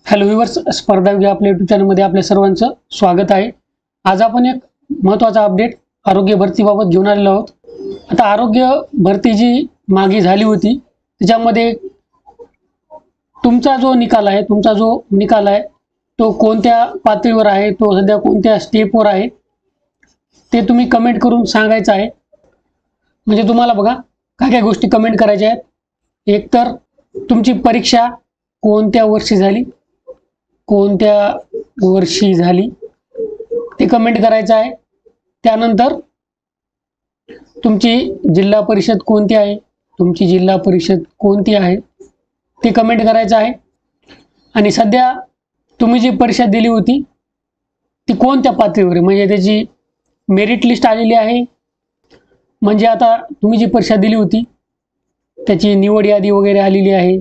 Hello viewers, स्पर्धा विभाग आपल्या यूट्यूब चॅनलमध्ये आपल्या सर्वांचं स्वागत आहे। आज आपण एक महत्त्वाचा अपडेट आरोग्य भरतीबाबत घेऊन आलेलो आहोत। आता आरोग्य भरती जी मागे झाली होती त्याच्यामध्ये तुमचा जो निकाल आहे तो कोणत्या पातळीवर आहे, तो सध्या कोणत्या स्टेपवर आहे ते तुम्ही कमेंट करून सांगायचं आहे। म्हणजे तुम्हाला बघा काय गोष्टी कमेंट करायच्या आहेत। एक तर तुमची परीक्षा कोणत्या वर्षी झाली ते कमेंट करायचं आहे। त्यानंतर तुमची जिल्हा परिषद कोणती आहे ते कमेंट करायचं आहे। आणि सध्या तुम्ही जी परीक्षा दिली होती ती कोणत्या पातळीवर, म्हणजे त्याची मेरिट लिस्ट आलेली आहे, म्हणजे आता तुम्ही जी परीक्षा दिली होती त्याची निवड यादी वगैरे आलेली आहे,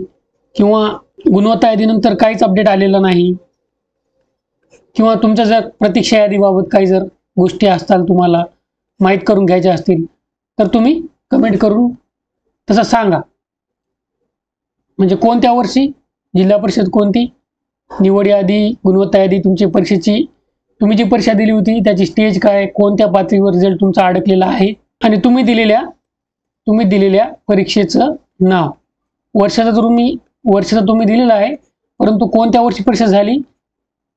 किंवा गुणवत्ता यादीनंतर काहीच अपडेट आलेला नाही, किंवा तुमच्या जर प्रतीक्षा यादीबाबत काही जर गोष्टी असतील तुम्हाला माहीत करून घ्यायच्या असतील तर तुम्ही कमेंट करून तसं सांगा। म्हणजे कोणत्या वर्षी जिल्हा परिषद कोणती, निवड यादी, गुणवत्ता यादी, तुमची परीक्षेची तुम्ही जी परीक्षा दिली होती त्याची स्टेज काय, कोणत्या पातळीवर रिझल्ट तुमचा अडकलेला आहे, आणि तुम्ही दिलेल्या परीक्षेचं नाव, वर्षाचं तुम्ही दिलेलं आहे, परंतु कोणत्या वर्षी परीक्षा झाली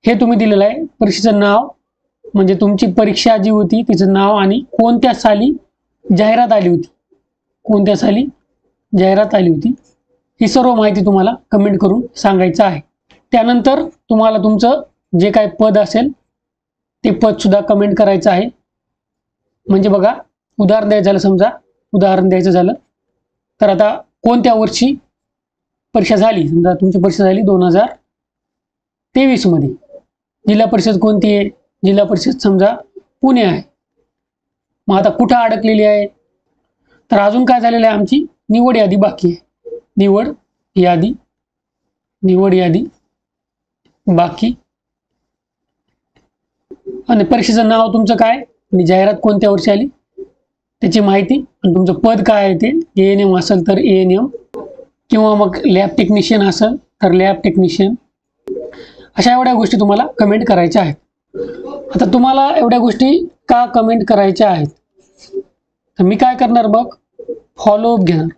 हे तुम्ही दिलेलं आहे। परीक्षेचं नाव म्हणजे तुमची परीक्षा जी होती तिचं नाव आणि कोणत्या साली जाहिरात आली होती ही सर्व माहिती तुम्हाला कमेंट करून सांगायचं आहे। त्यानंतर तुम्हाला तुमचं जे काही पद असेल ते पद सुद्धा कमेंट करायचं आहे। म्हणजे बघा उदाहरण द्यायचं झालं तर आता कोणत्या वर्षी परीक्षा झाली, समजा तुमची परीक्षा झाली 2023 मध्ये, जिल्हा परिषद कोणती आहे, जिल्हा परिषद समजा पुणे आहे। मग आता कुठं अडकलेली आहे, तर अजून काय झालेलं आहे, आमची निवड यादी बाकी आहे। निवड यादी बाकी, आणि परीक्षेचं नाव तुमचं काय आणि जाहिरात कोणत्या वर्षी आली त्याची माहिती, आणि तुमचं पद काय आहे, ते ANM असेल तर ANM, किंवा मग लॅब टेक्निशियन असेल तर लॅब टेक्निशियन, अशा एवढ्या गोष्टी तुम्हाला कमेंट करायच्या आहेत। आता तुम्हाला एवढ्या गोष्टी का कमेंट करायच्या आहेत, तर मी काय करणार, बघ फॉलोअप घेणार।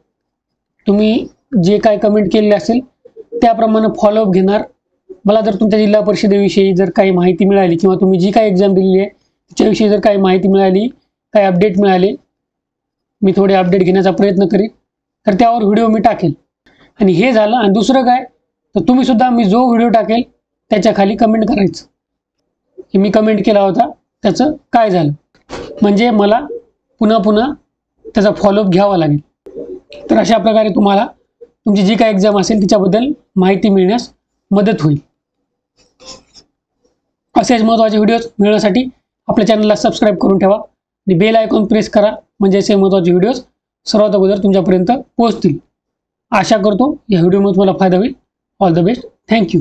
तुम्ही जे काय कमेंट केलेले असेल त्याप्रमाणे फॉलोअप घेणार। मला जर तुमच्या जिल्हा परिषदेविषयी जर काही माहिती मिळाली, किंवा तुम्ही जी काही एक्झाम दिलेली आहे त्याच्याविषयी जर काही माहिती मिळाली, काही अपडेट मिळाले, मी थोडे अपडेट घेण्याचा प्रयत्न करेन, तर त्यावर व्हिडिओ मी टाकेल। आणि हे झालं, आणि दुसरं काय, तर तुम्ही सुद्धा मी जो व्हिडिओ टाकेल त्याच्या खाली कमेंट करायचं की मी कमेंट केला होता त्याचं काय झालं, म्हणजे मला पुन्हा त्याचा फॉलोअप घ्यावा लागेल। तर अशा प्रकारे तुम्हाला तुमची जी काही एक्झाम असेल तिच्याबद्दल माहिती मिळण्यास मदत होईल। असेच महत्त्वाचे व्हिडिओज मिळण्यासाठी आपल्या चॅनलला सबस्क्राईब करून ठेवा आणि बेल आयकॉन प्रेस करा, म्हणजे असे महत्त्वाचे व्हिडिओज सर्वात अगोदर तुमच्यापर्यंत पोहोचतील। आशा करतो या व्हिडिओमध्ये तुम्हाला फायदा होईल। All the best, thank you.